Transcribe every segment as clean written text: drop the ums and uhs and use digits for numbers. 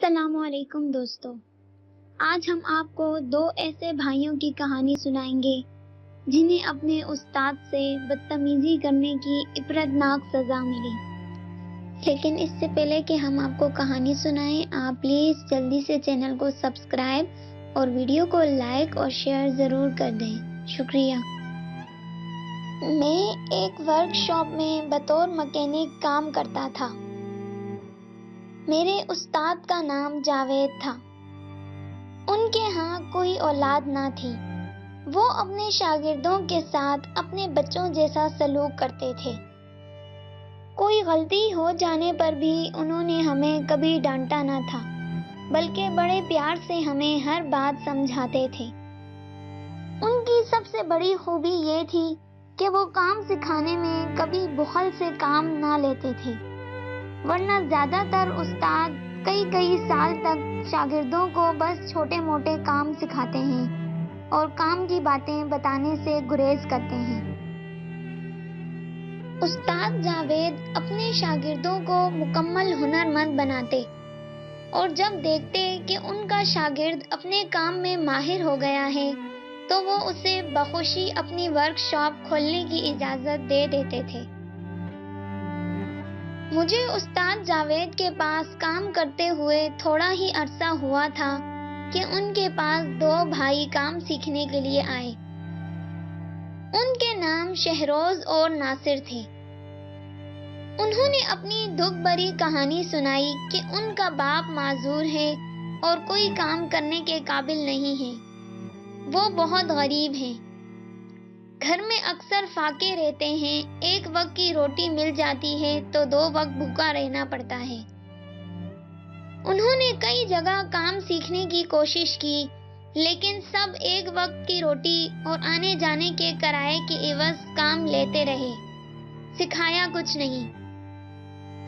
السلام علیکم دوستو، آج ہم آپ کو دو ایسے بھائیوں کی کہانی سنائیں گے جنہیں اپنے استاد سے بدتمیزی کرنے کی عبرتناک سزا ملی۔ لیکن اس سے پہلے کہ ہم آپ کو کہانی سنائیں، آپ پلیز جلدی سے چینل کو سبسکرائب اور ویڈیو کو لائک اور شیئر ضرور کر دیں، شکریہ۔ میں ایک ورک شاپ میں بطور مکینک کام کرتا تھا۔ میرے استاد کا نام جاوید تھا۔ ان کے ہاں کوئی اولاد نہ تھی۔ وہ اپنے شاگردوں کے ساتھ اپنے بچوں جیسا سلوک کرتے تھے۔ کوئی غلطی ہو جانے پر بھی انہوں نے ہمیں کبھی ڈانٹا نہ تھا، بلکہ بڑے پیار سے ہمیں ہر بات سمجھاتے تھے۔ ان کی سب سے بڑی خوبی یہ تھی کہ وہ کام سکھانے میں کبھی بخل سے کام نہ لیتے تھے، ورنہ زیادہ تر استاد کئی سال تک شاگردوں کو بس چھوٹے موٹے کام سکھاتے ہیں اور کام کی باتیں بتانے سے گریز کرتے ہیں۔ استاد جاوید اپنے شاگردوں کو مکمل ہنرمند بناتے، اور جب دیکھتے کہ ان کا شاگرد اپنے کام میں ماہر ہو گیا ہے تو وہ اسے بخوشی اپنی ورک شاپ کھولنے کی اجازت دے دیتے تھے۔ مجھے استاد جاوید کے پاس کام کرتے ہوئے تھوڑا ہی عرصہ ہوا تھا کہ ان کے پاس دو بھائی کام سیکھنے کے لیے آئے۔ ان کے نام شہروز اور ناصر تھے۔ انہوں نے اپنی دکھ بھری کہانی سنائی کہ ان کا باپ معذور ہے اور کوئی کام کرنے کے قابل نہیں ہے۔ وہ بہت غریب ہیں، گھر میں اکثر فاقے رہتے ہیں، ایک وقت کی روٹی مل جاتی ہے تو دو وقت بھوکا رہنا پڑتا ہے۔ انہوں نے کئی جگہ کام سیکھنے کی کوشش کی، لیکن سب ایک وقت کی روٹی اور آنے جانے کے کرائے کے عوض کام لیتے رہے، سکھایا کچھ نہیں۔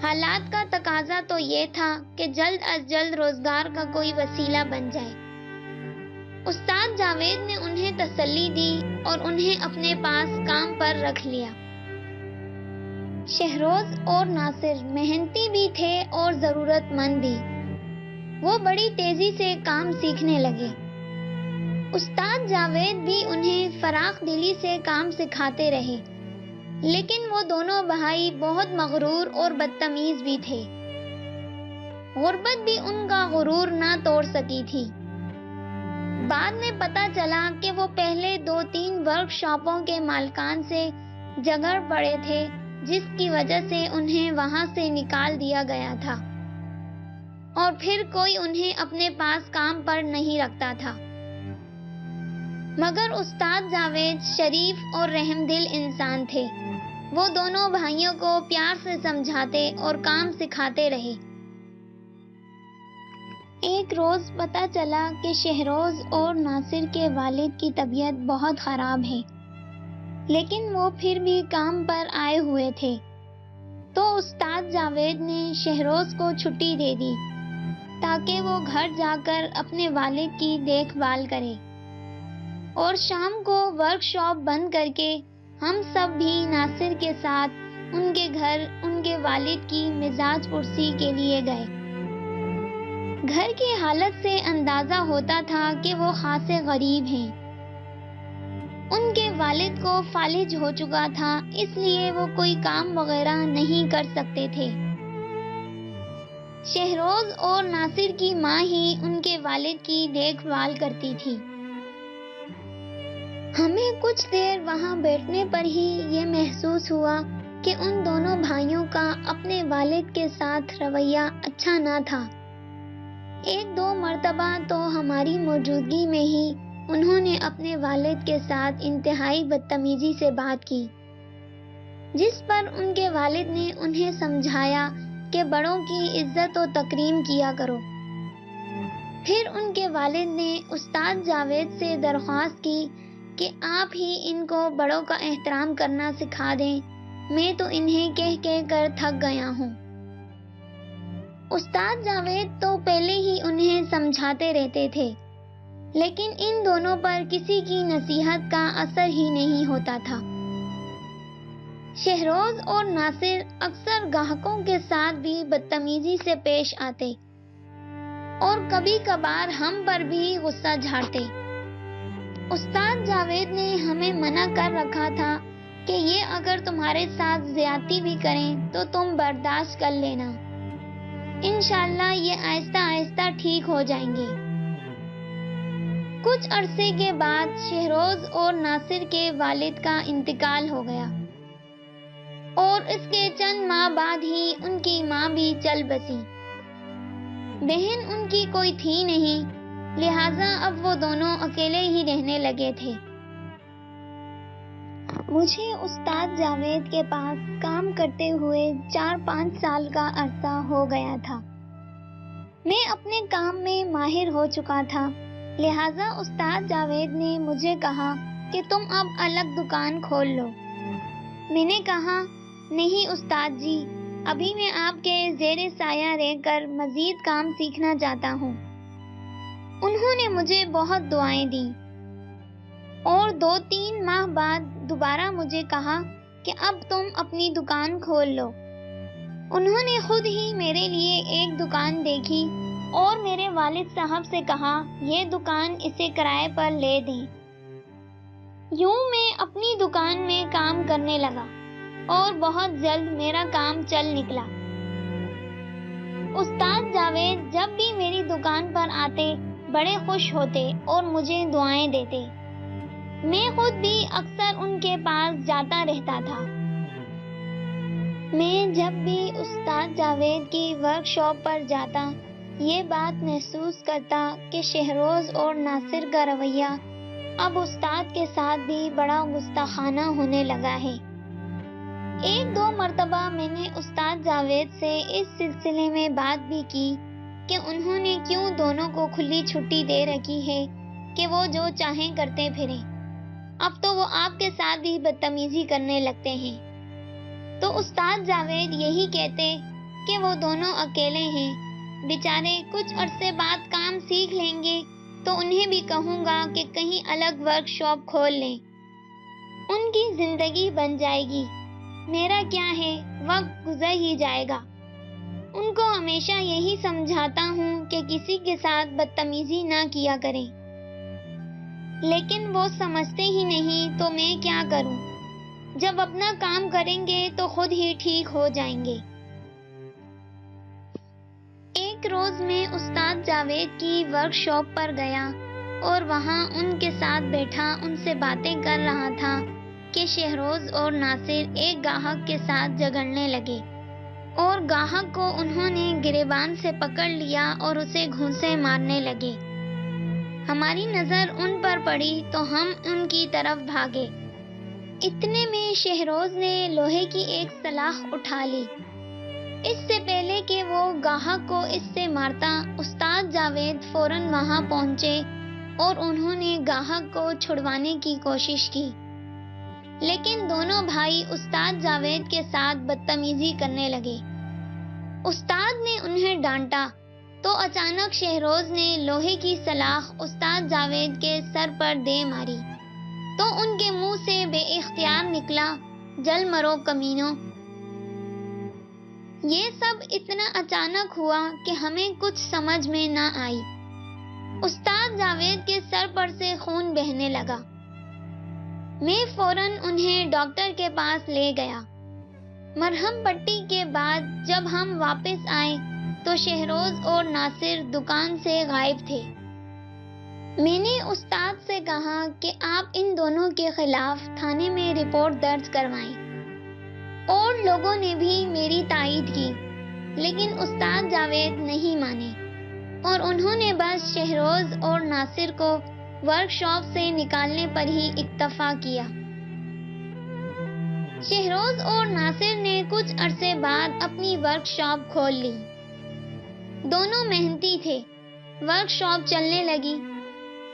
حالات کا تقاضا تو یہ تھا کہ جلد از جلد روزگار کا کوئی وسیلہ بن جائے۔ استاد جاوید نے انہیں تسلی دی اور انہیں اپنے پاس کام پر رکھ لیا۔ شہروز اور ناصر محنتی بھی تھے اور ضرورت مند بھی۔ وہ بڑی تیزی سے کام سیکھنے لگے۔ استاد جاوید بھی انہیں فراخ دلی سے کام سکھاتے رہے، لیکن وہ دونوں بھائی بہت مغرور اور بدتمیز بھی تھے۔ غربت بھی ان کا غرور نہ توڑ سکی تھی۔ بعد میں پتہ چلا کہ وہ پہلے 2-3 ورک شاپوں کے مالکان سے جھگڑ پڑے تھے، جس کی وجہ سے انہیں وہاں سے نکال دیا گیا تھا، اور پھر کوئی انہیں اپنے پاس کام پر نہیں رکھتا تھا۔ مگر استاد جاوید شریف اور رحم دل انسان تھے۔ وہ دونوں بھائیوں کو پیار سے سمجھاتے اور کام سکھاتے رہے۔ ایک روز پتہ چلا کہ شہروز اور ناصر کے والد کی طبیعت بہت خراب ہے، لیکن وہ پھر بھی کام پر آئے ہوئے تھے، تو استاد جاوید نے شہروز کو چھٹی دے دی تاکہ وہ گھر جا کر اپنے والد کی دیکھ بھال کرے، اور شام کو ورک شاپ بند کر کے ہم سب بھی ناصر کے ساتھ ان کے گھر ان کے والد کی مزاج پرسی کے لیے گئے۔ گھر کی حالت سے اندازہ ہوتا تھا کہ وہ خاصے غریب ہیں۔ ان کے والد کو فالج ہو چکا تھا، اس لیے وہ کوئی کام وغیرہ نہیں کر سکتے تھے۔ شہروز اور ناصر کی ماں ہی ان کے والد کی دیکھ بھال کرتی تھی۔ ہمیں کچھ دیر وہاں بیٹھنے پر ہی یہ محسوس ہوا کہ ان دونوں بھائیوں کا اپنے والد کے ساتھ رویہ اچھا نہ تھا۔ 1-2 مرتبہ تو ہماری موجودگی میں ہی انہوں نے اپنے والد کے ساتھ انتہائی بدتمیزی سے بات کی، جس پر ان کے والد نے انہیں سمجھایا کہ بڑوں کی عزت و تکریم کیا کرو۔ پھر ان کے والد نے استاد جاوید سے درخواست کی کہ آپ ہی ان کو بڑوں کا احترام کرنا سکھا دیں، میں تو انہیں کہہ کر تھک گیا ہوں۔ استاد جاوید تو پہلے ہی انہیں سمجھاتے رہتے تھے، لیکن ان دونوں پر کسی کی نصیحت کا اثر ہی نہیں ہوتا تھا۔ شہروز اور ناصر اکثر گاہکوں کے ساتھ بھی بدتمیزی سے پیش آتے۔ اور کبھی کبھار ہم پر بھی غصہ جھاڑتے۔ استاد جاوید نے ہمیں منع کر رکھا تھا کہ یہ اگر تمہارے ساتھ زیادتی بھی کریں تو تم برداشت کر لینا، انشاءاللہ یہ آہستہ آہستہ ٹھیک ہو جائیں گے۔ کچھ عرصے کے بعد شہروز اور ناصر کے والد کا انتقال ہو گیا اور اس کے چند ماہ بعد ہی ان کی ماں بھی چل بسی۔ بہن ان کی کوئی تھی نہیں، لہٰذا اب وہ دونوں اکیلے ہی رہنے لگے تھے۔ مجھے استاد جاوید کے پاس کام کرتے ہوئے 4-5 سال کا عرصہ ہو گیا تھا۔ میں اپنے کام میں ماہر ہو چکا تھا، لہٰذا استاد جاوید نے مجھے کہا کہ تم اب الگ دکان کھول لو۔ میں نے کہا، نہیں استاد جی، ابھی میں آپ کے زیر سایہ رہ کر مزید کام سیکھنا چاہتا ہوں۔ انہوں نے مجھے بہت دعائیں دیں اور 2-3 ماہ بعد دوبارہ مجھے کہا کہ اب تم اپنی دکان کھول لو۔ انہوں نے خود ہی میرے لیے ایک دکان دیکھی اور میرے والد صاحب سے کہا یہ دکان اسے کرائے پر لے دیں۔ یوں میں اپنی دکان میں کام کرنے لگا اور بہت جلد میرا کام چل نکلا۔ استاد جاوید جب بھی میری دکان پر آتے بڑے خوش ہوتے اور مجھے دعائیں دیتے۔ میں خود بھی اکثر ان کے پاس جاتا رہتا تھا۔ میں جب بھی استاد جاوید کی ورک شاپ پر جاتا یہ بات محسوس کرتا کہ شہروز اور ناصر کا رویہ اب استاد کے ساتھ بھی بڑا گستاخانہ ہونے لگا ہے۔ 1-2 مرتبہ میں نے استاد جاوید سے اس سلسلے میں بات بھی کی کہ انہوں نے کیوں دونوں کو کھلی چھٹی دے رکھی ہے کہ وہ جو چاہیں کرتے پھریں، اب تو وہ آپ کے ساتھ بھی بدتمیزی کرنے لگتے ہیں۔ تو استاد جاوید یہی کہتے کہ وہ دونوں اکیلے ہیں، بیچارے کچھ عرصے بعد کام سیکھ لیں گے تو انہیں بھی کہوں گا کہ کہیں الگ ورک شاپ کھول لیں، ان کی زندگی بن جائے گی، میرا کیا ہے، وقت گزر ہی جائے گا۔ ان کو ہمیشہ یہی سمجھاتا ہوں کہ کسی کے ساتھ بدتمیزی نہ کیا کریں، لیکن وہ سمجھتے ہی نہیں تو میں کیا کروں، جب اپنا کام کریں گے تو خود ہی ٹھیک ہو جائیں گے۔ ایک روز میں استاد جاوید کی ورک شاپ پر گیا اور وہاں ان کے ساتھ بیٹھا ان سے باتیں کر رہا تھا کہ شہروز اور ناصر ایک گاہک کے ساتھ جھگڑنے لگے اور گاہک کو انہوں نے گریبان سے پکڑ لیا اور اسے گھونسے مارنے لگے۔ ہماری نظر ان پر پڑی تو ہم ان کی طرف بھاگے۔ اتنے میں شہروز نے لوہے کی ایک سلاخ اٹھا لی۔ اس سے پہلے کہ وہ گاہک کو اس سے مارتا، استاد جاوید فوراً وہاں پہنچے اور انہوں نے گاہک کو چھڑوانے کی کوشش کی، لیکن دونوں بھائی استاد جاوید کے ساتھ بدتمیزی کرنے لگے۔ استاد نے انہیں ڈانٹا تو اچانک شہروز نے لوہے کی سلاخ استاد جاوید کے سر پر دے ماری تو ان کے منہ سے بے اختیار نکلا، جل مرو کمینوں۔ یہ سب اتنا اچانک ہوا کہ ہمیں کچھ سمجھ میں نہ آئی۔ استاد جاوید کے سر پر سے خون بہنے لگا۔ میں فوراً انہیں ڈاکٹر کے پاس لے گیا۔ مرہم پٹی کے بعد جب ہم واپس آئے تو شہروز اور ناصر دکان سے غائب تھے۔ میں نے استاد سے کہا کہ آپ ان دونوں کے خلاف تھانے میں رپورٹ درج کروائیں، اور لوگوں نے بھی میری تائید کی، لیکن استاد جاوید نہیں مانے اور انہوں نے بس شہروز اور ناصر کو ورک شاپ سے نکالنے پر ہی اکتفا کیا۔ شہروز اور ناصر نے کچھ عرصے بعد اپنی ورک شاپ کھول لی۔ دونوں محنتی تھے، ورک شاپ چلنے لگی۔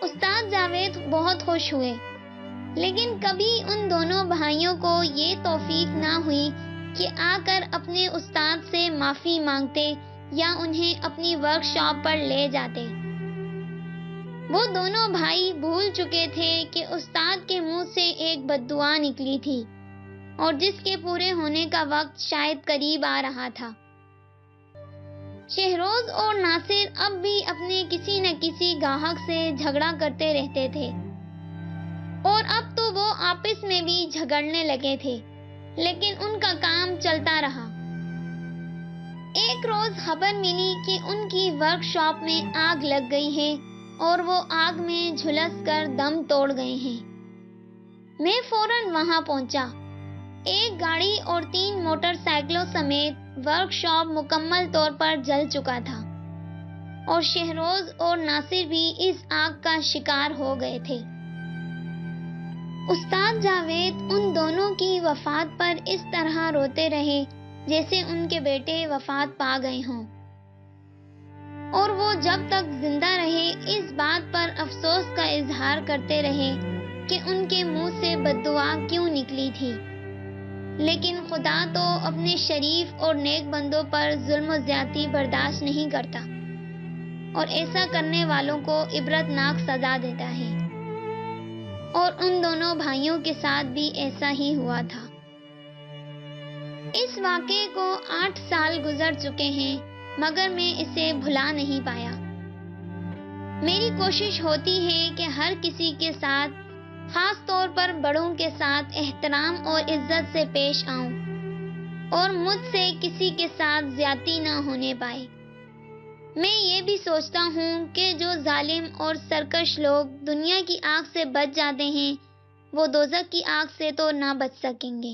استاد جاوید بہت خوش ہوئے، لیکن کبھی ان دونوں بھائیوں کو یہ توفیق نہ ہوئی کہ آ کر اپنے استاد سے معافی مانگتے یا انہیں اپنی ورک شاپ پر لے جاتے۔ وہ دونوں بھائی بھول چکے تھے کہ استاد کے منہ سے ایک بد دعا نکلی تھی اور جس کے پورے ہونے کا وقت شاید قریب آ رہا تھا۔ شہروز اور ناصر اب بھی اپنے کسی نہ کسی گاہک سے جھگڑا کرتے رہتے تھے، اور اب تو وہ آپس میں بھی جھگڑنے لگے تھے، لیکن ان کا کام چلتا رہا۔ ایک روز خبر ملی کہ ان کی ورک شاپ میں آگ لگ گئی ہے اور وہ آگ میں جھلس کر دم توڑ گئے ہیں۔ میں فوراً وہاں پہنچا۔ ایک گاڑی اور 3 موٹر سائیکلوں سمیت ورک شاپ مکمل طور پر جل چکا تھا، اور شہروز اور ناصر بھی اس آگ کا شکار ہو گئے تھے۔ استاد جاوید ان دونوں کی وفات پر اس طرح روتے رہے جیسے ان کے بیٹے وفات پا گئے ہوں، اور وہ جب تک زندہ رہے اس بات پر افسوس کا اظہار کرتے رہے کہ ان کے منہ سے بد دعا کیوں نکلی تھی۔ لیکن خدا تو اپنے شریف اور نیک بندوں پر ظلم و زیادتی برداشت نہیں کرتا، اور ایسا کرنے والوں کو عبرتناک سزا دیتا ہے، اور ان دونوں بھائیوں کے ساتھ بھی ایسا ہی ہوا تھا۔ اس واقعے کو 8 سال گزر چکے ہیں، مگر میں اسے بھلا نہیں پایا۔ میری کوشش ہوتی ہے کہ ہر کسی کے ساتھ، خاص طور پر بڑوں کے ساتھ احترام اور عزت سے پیش آؤں، اور مجھ سے کسی کے ساتھ زیادتی نہ ہونے پائے۔ میں یہ بھی سوچتا ہوں کہ جو ظالم اور سرکش لوگ دنیا کی آگ سے بچ جاتے ہیں، وہ دوزخ کی آگ سے تو نہ بچ سکیں گے۔